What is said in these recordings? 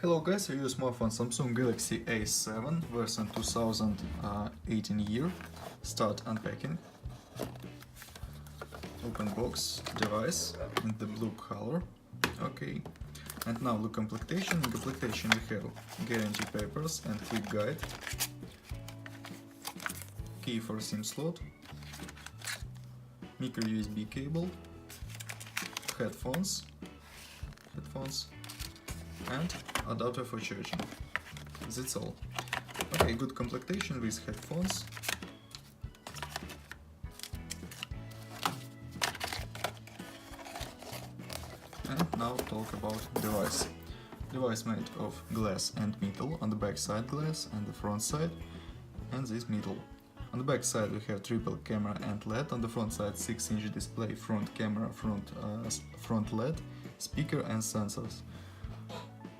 Hello guys, review smartphone Samsung Galaxy A7 version 2018 year. Start unpacking. Open box, device in the blue color. Okay. And now look completion. In completion we have guarantee papers and quick guide. Key for SIM slot. Micro USB cable. Headphones. And adapter for charging. That's all. Okay, good completion with headphones. And now talk about device. Device made of glass and metal, on the back side glass and the front side, and this metal. On the back side we have triple camera and LED, on the front side 6-inch display, front camera, front LED, speaker and sensors.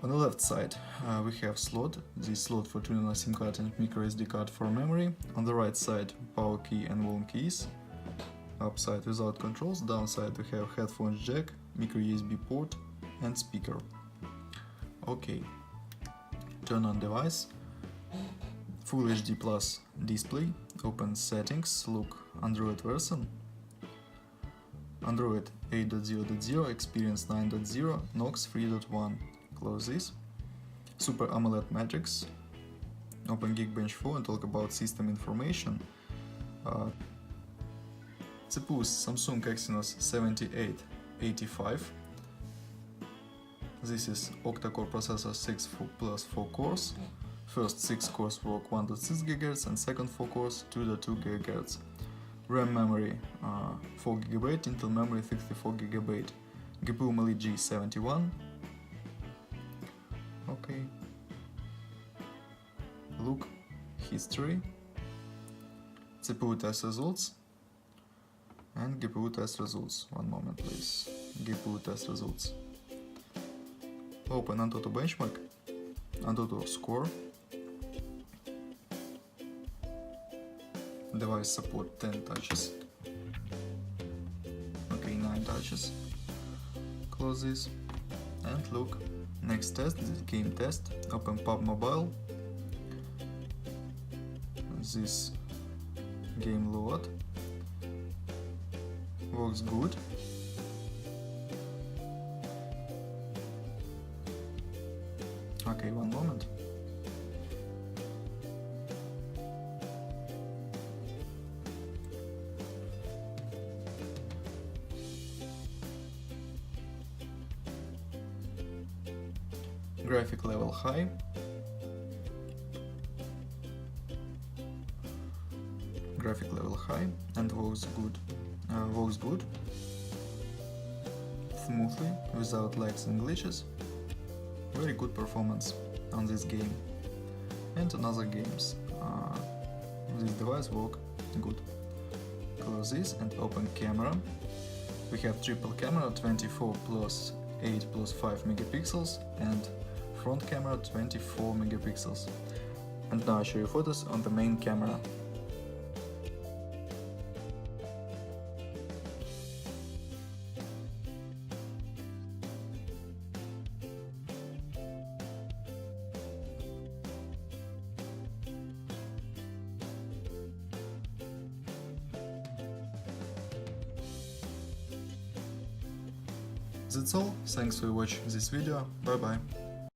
On the left side we have slot, this slot for tuning a SIM card and micro SD card for memory. On the right side power key and volume keys. Upside without controls, downside we have headphones jack, micro USB port and speaker. Okay, turn on device, Full HD Plus display, open settings, look Android version, Android 8.0.0, Experience 9.0, Knox 3.1. Close this. Super AMOLED Matrix. Open Geekbench 4 and talk about system information. CPU Samsung Exynos 7885. This is octa-core processor 6 plus 4 cores. First 6 cores work 1.6 GHz and second 4 cores 2.2 GHz. RAM memory 4 GB, Intel memory 64 GB. GPU Mali G71. Okay. Look, history, CPU test results, and GPU test results. One moment please. GPU test results. Open Antutu benchmark, Antutu score. Device support 10 touches. Okay, 9 touches. Close this and look. Next test, this game test. Open PUBG Mobile. This game load. Works good. Okay, one moment. Graphic level high. Graphic level high and works good. Smoothly, without lags and glitches. Very good performance on this game. And on other games. This device works good. Close this and open camera. We have triple camera, 24 plus 8 plus 5 megapixels, and front camera 24 megapixels. And now I show you photos on the main camera. That's all, thanks for watching this video, bye bye.